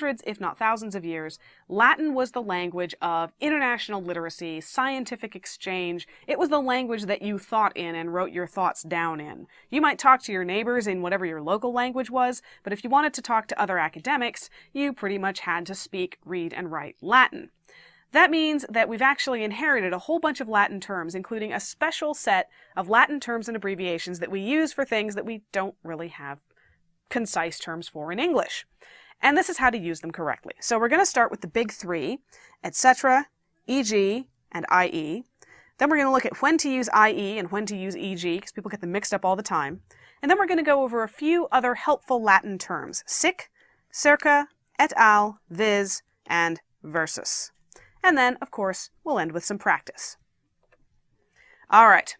hundreds, if not thousands of years, Latin was the language of international literacy, scientific exchange. It was the language that you thought in and wrote your thoughts down in. You might talk to your neighbors in whatever your local language was, but if you wanted to talk to other academics, you pretty much had to speak, read, and write Latin. That means that we've actually inherited a whole bunch of Latin terms, including a special set of Latin terms and abbreviations that we use for things that we don't really have concise terms for in English. And this is how to use them correctly. So we're going to start with the big three, etc., e.g., and i.e. Then we're going to look at when to use i.e. and when to use e.g., because people get them mixed up all the time. And then we're going to go over a few other helpful Latin terms, sic, circa, et al., vis, and versus. And then, of course, we'll end with some practice. All right,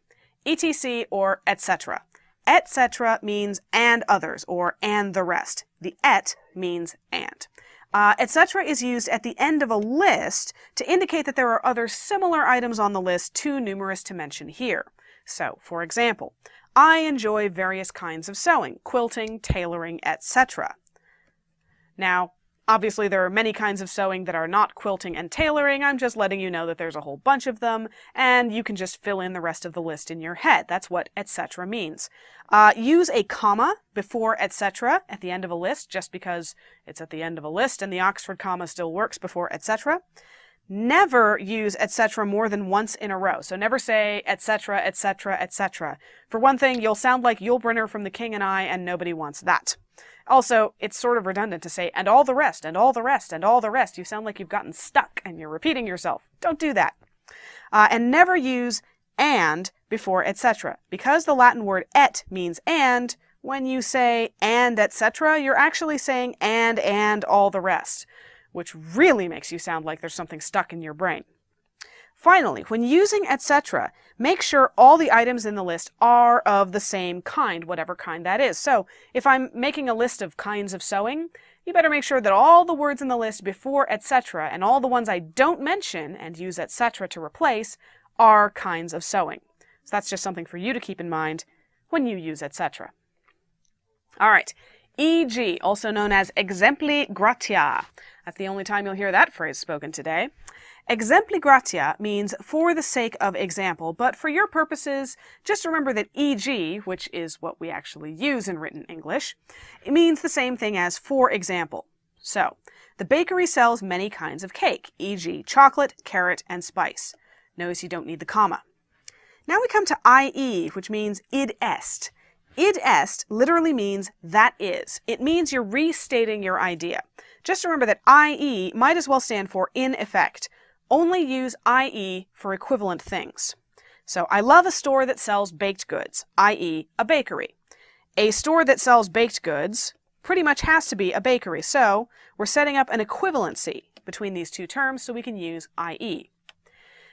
etc. or etc. Etc. means and others, or and the rest. The et means and. Etc. is used at the end of a list to indicate that there are other similar items on the list too numerous to mention here. So, for example, I enjoy various kinds of sewing, quilting, tailoring, etc. Now, obviously, there are many kinds of sewing that are not quilting and tailoring. I'm just letting you know that there's a whole bunch of them, and you can just fill in the rest of the list in your head. That's what etc. means. Use a comma before etc. at the end of a list, just because it's at the end of a list and the Oxford comma still works before etc. Never use etc. more than once in a row. So never say etc., etc., etc. For one thing, you'll sound like Yul Brynner from The King and I, and nobody wants that. Also, it's sort of redundant to say, and all the rest, and all the rest, and all the rest. You sound like you've gotten stuck and you're repeating yourself. Don't do that. And never use and before etc. Because the Latin word et means and, when you say and etc., you're actually saying and all the rest, which really makes you sound like there's something stuck in your brain. Finally, when using etc., make sure all the items in the list are of the same kind, whatever kind that is. So, if I'm making a list of kinds of sewing, you better make sure that all the words in the list before etc. and all the ones I don't mention and use etc. to replace are kinds of sewing. So that's just something for you to keep in mind when you use etc. All right, e.g., also known as exempli gratia. That's the only time you'll hear that phrase spoken today. Exempli gratia means for the sake of example, but for your purposes, just remember that e.g., which is what we actually use in written English, it means the same thing as for example. So, the bakery sells many kinds of cake, e.g. chocolate, carrot, and spice. Notice you don't need the comma. Now we come to i.e., which means id est. Id est literally means that is. It means you're restating your idea. Just remember that i.e. might as well stand for in effect. Only use i.e. for equivalent things. So, I love a store that sells baked goods, i.e. a bakery. A store that sells baked goods pretty much has to be a bakery, so we're setting up an equivalency between these two terms so we can use i.e.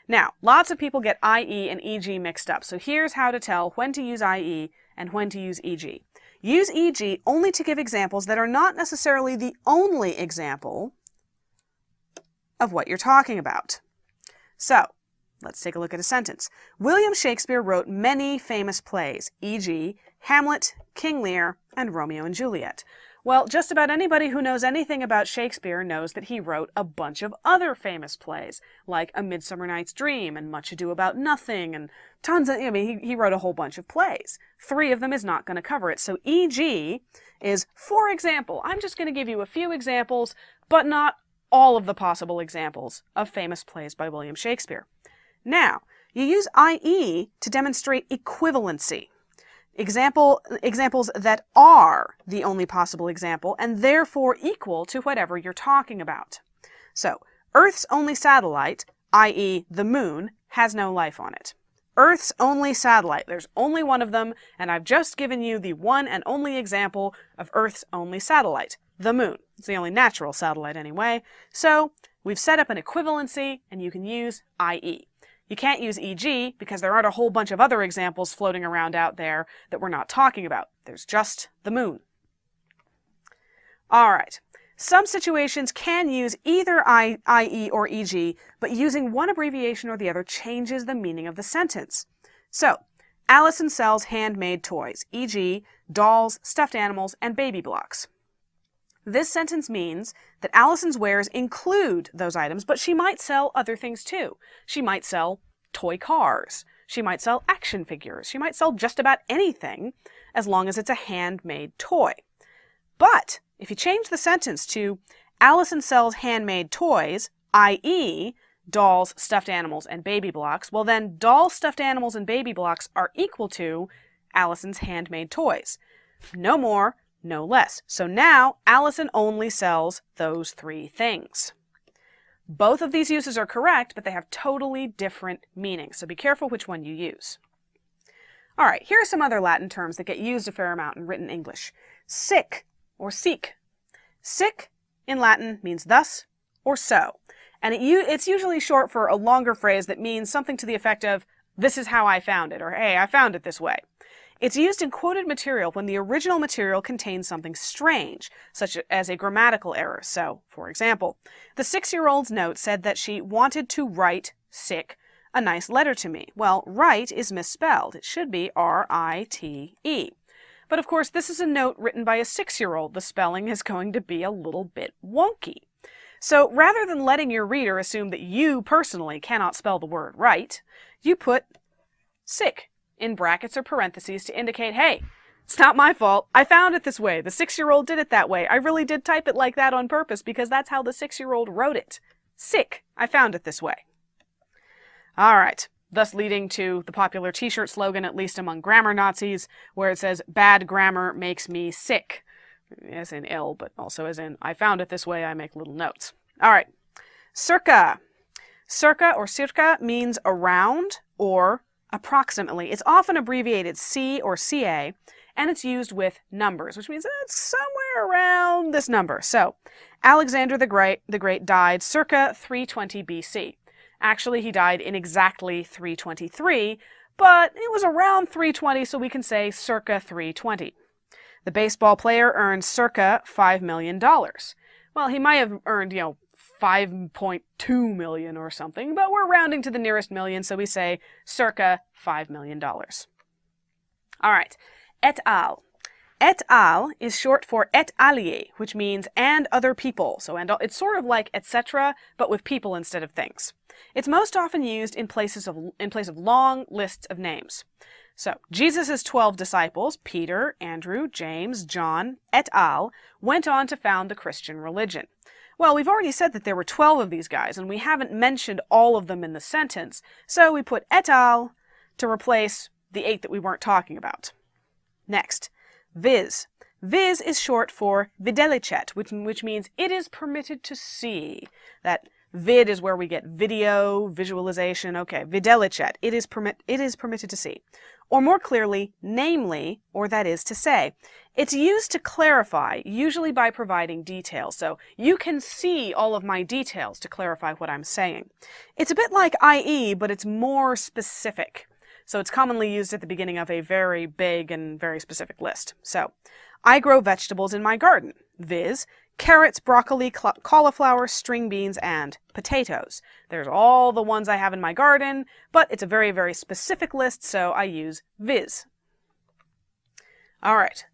Now, lots of people get i.e. and e.g. mixed up, so here's how to tell when to use i.e. and when to use e.g. Use e.g. only to give examples that are not necessarily the only example of what you're talking about. So, let's take a look at a sentence. William Shakespeare wrote many famous plays, e.g. Hamlet, King Lear, and Romeo and Juliet. Well, just about anybody who knows anything about Shakespeare knows that he wrote a bunch of other famous plays, like A Midsummer Night's Dream and Much Ado About Nothing, and tons of, he wrote a whole bunch of plays. 3 of them is not going to cover it. So e.g. is, for example. I'm just going to give you a few examples, but not all of the possible examples of famous plays by William Shakespeare. Now, you use i.e. to demonstrate equivalency. Examples that are the only possible example and therefore equal to whatever you're talking about. So, Earth's only satellite, i.e. the moon, has no life on it. Earth's only satellite, there's only one of them, and I've just given you the one and only example of Earth's only satellite, the moon. It's the only natural satellite anyway. So, we've set up an equivalency and you can use i.e. You can't use e.g. because there aren't a whole bunch of other examples floating around out there that we're not talking about. There's just the moon. All right. Some situations can use either i.e. or e.g., but using one abbreviation or the other changes the meaning of the sentence. So, Allison sells handmade toys, e.g. dolls, stuffed animals, and baby blocks. This sentence means that Allison's wares include those items, but she might sell other things too. She might sell toy cars. She might sell action figures. She might sell just about anything as long as it's a handmade toy. But if you change the sentence to Allison sells handmade toys, i.e., dolls, stuffed animals, and baby blocks, well then dolls, stuffed animals, and baby blocks are equal to Allison's handmade toys. No more, no less. So now Allison only sells those three things. Both of these uses are correct, but they have totally different meanings, so be careful which one you use. All right, here are some other Latin terms that get used a fair amount in written English. Sic or seek. Sic in Latin means thus or so, and it's usually short for a longer phrase that means something to the effect of, this is how I found it, or hey, I found it this way. It's used in quoted material when the original material contains something strange, such as a grammatical error. So, for example, the 6-year-old's note said that she wanted to write, sick, a nice letter to me. Well, write is misspelled. It should be R-I-T-E. But of course, this is a note written by a 6-year-old. The spelling is going to be a little bit wonky. So rather than letting your reader assume that you personally cannot spell the word right, you put sick in brackets or parentheses to indicate, hey, it's not my fault. I found it this way. The 6-year-old did it that way. I really did type it like that on purpose because that's how the 6-year-old wrote it. Sick. I found it this way. All right. Thus leading to the popular t-shirt slogan, at least among grammar Nazis, where it says, bad grammar makes me sick. As in ill, but also as in, I found it this way, I make little notes. All right. Circa. Circa or circa means around or approximately. It's often abbreviated C or CA, and it's used with numbers, which means it's somewhere around this number. So, Alexander the Great died circa 320 BC. Actually, he died in exactly 323, but it was around 320, so we can say circa 320. The baseball player earned circa $5 million. Well, he might have earned, 5.2 million or something, but we're rounding to the nearest million, so we say circa $5 million. All right, et al. Et al. Is short for et alie, which means and other people. So it's sort of like etc., but with people instead of things. It's most often used in place of long lists of names. So, Jesus' 12 disciples, Peter, Andrew, James, John, et al., went on to found the Christian religion. Well, we've already said that there were 12 of these guys, and we haven't mentioned all of them in the sentence, so we put et al. To replace the 8 that we weren't talking about. Next, viz. Viz is short for videlicet, which means it is permitted to see. That vid is where we get video, visualization. Okay, videlicet, it is permitted to see. Or more clearly, namely, or that is to say. It's used to clarify, usually by providing details. So you can see all of my details to clarify what I'm saying. It's a bit like IE, but it's more specific. So it's commonly used at the beginning of a very big and very specific list. So, I grow vegetables in my garden, viz. Carrots, broccoli, cauliflower, string beans, and potatoes. There's all the ones I have in my garden, but it's a very, very specific list, so I use viz. All right,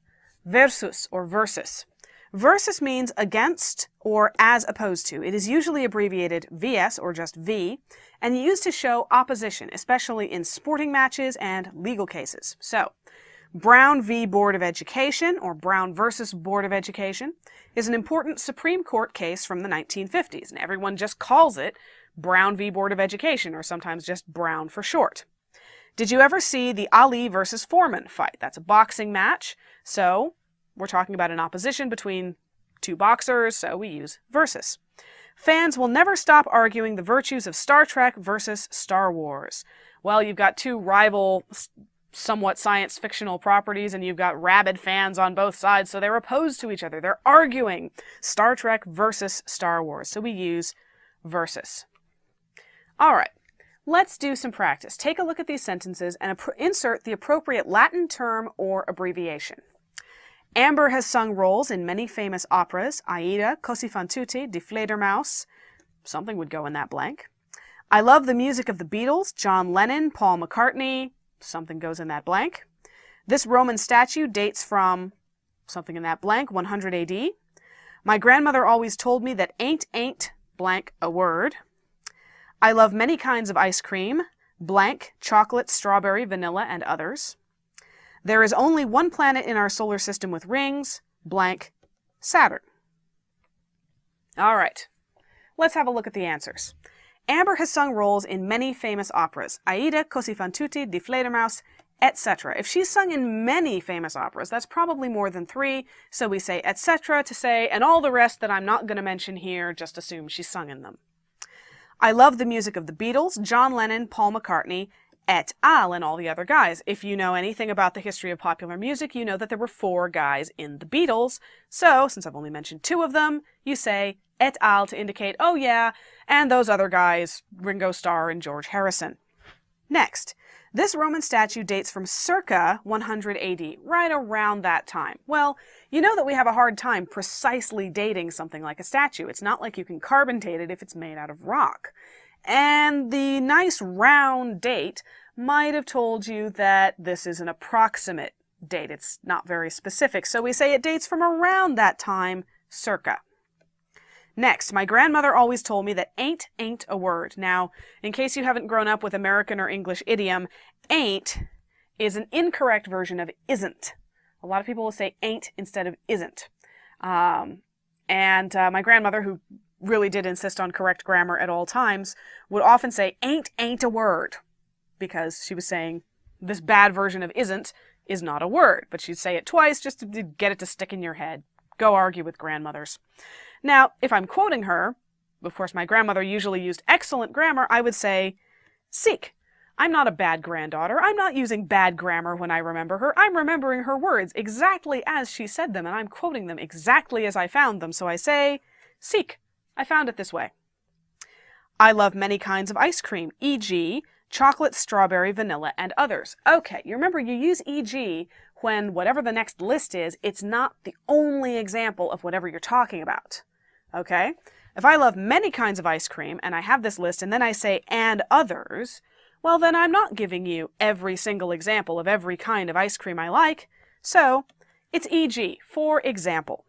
versus or versus. Versus means against or as opposed to. It is usually abbreviated VS or just V, and used to show opposition, especially in sporting matches and legal cases. So, Brown v. Board of Education, or Brown versus Board of Education, is an important Supreme Court case from the 1950s, and everyone just calls it Brown v. Board of Education, or sometimes just Brown for short. Did you ever see the Ali versus Foreman fight? That's a boxing match, so we're talking about an opposition between two boxers, so we use versus. Fans will never stop arguing the virtues of Star Trek versus Star Wars. Well, you've got two rival somewhat science fictional properties, and you've got rabid fans on both sides, so they're opposed to each other. They're arguing Star Trek versus Star Wars, so we use versus. All right, let's do some practice. Take a look at these sentences and insert the appropriate Latin term or abbreviation. Amber has sung roles in many famous operas, Aida, Così fan tutte, Die Fledermaus. Something would go in that blank. I love the music of the Beatles, John Lennon, Paul McCartney. Something goes in that blank. This Roman statue dates from something in that blank, 100 AD. My grandmother always told me that ain't blank a word. I love many kinds of ice cream, blank, chocolate, strawberry, vanilla, and others. There is only one planet in our solar system with rings, blank, Saturn. All right, let's have a look at the answers. Amber has sung roles in many famous operas, Aida, Così fan tutti, Die Fledermaus, etc. If she's sung in many famous operas, that's probably more than 3, so we say etc. to say, and all the rest that I'm not going to mention here, just assume she's sung in them. I love the music of the Beatles, John Lennon, Paul McCartney, et al., and all the other guys. If you know anything about the history of popular music, you know that there were 4 guys in the Beatles, so since I've only mentioned 2 of them, you say et al. To indicate, oh yeah, and those other guys, Ringo Starr and George Harrison. Next, this Roman statue dates from circa 100 AD, right around that time. Well, you know that we have a hard time precisely dating something like a statue. It's not like you can carbon date it if it's made out of rock. And the nice round date might have told you that this is an approximate date. It's not very specific, so we say it dates from around that time, circa. Next, my grandmother always told me that ain't a word. Now, in case you haven't grown up with American or English idiom, ain't is an incorrect version of isn't. A lot of people will say ain't instead of isn't. My grandmother, who really did insist on correct grammar at all times, would often say ain't a word, because she was saying this bad version of isn't is not a word, but she'd say it twice just to get it to stick in your head. Go argue with grandmothers. Now, if I'm quoting her, of course my grandmother usually used excellent grammar, I would say, seek. I'm not a bad granddaughter. I'm not using bad grammar when I remember her. I'm remembering her words exactly as she said them, and I'm quoting them exactly as I found them. So I say, seek. I found it this way. I love many kinds of ice cream, e.g., chocolate, strawberry, vanilla, and others. Okay, you remember you use e.g. when whatever the next list is, it's not the only example of whatever you're talking about. Okay? If I love many kinds of ice cream, and I have this list, and then I say, and others, well then I'm not giving you every single example of every kind of ice cream I like, so it's e.g., for example.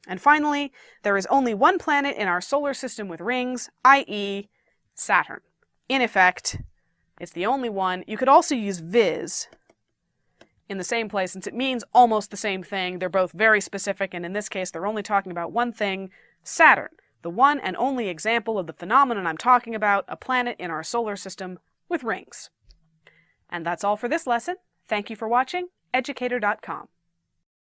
And finally, there is only one planet in our solar system with rings, i.e. Saturn. In effect, it's the only one. You could also use viz in the same place, since it means almost the same thing. They're both very specific, and in this case, they're only talking about one thing, Saturn, the one and only example of the phenomenon I'm talking about, a planet in our solar system with rings. And that's all for this lesson. Thank you for watching. Educator.com.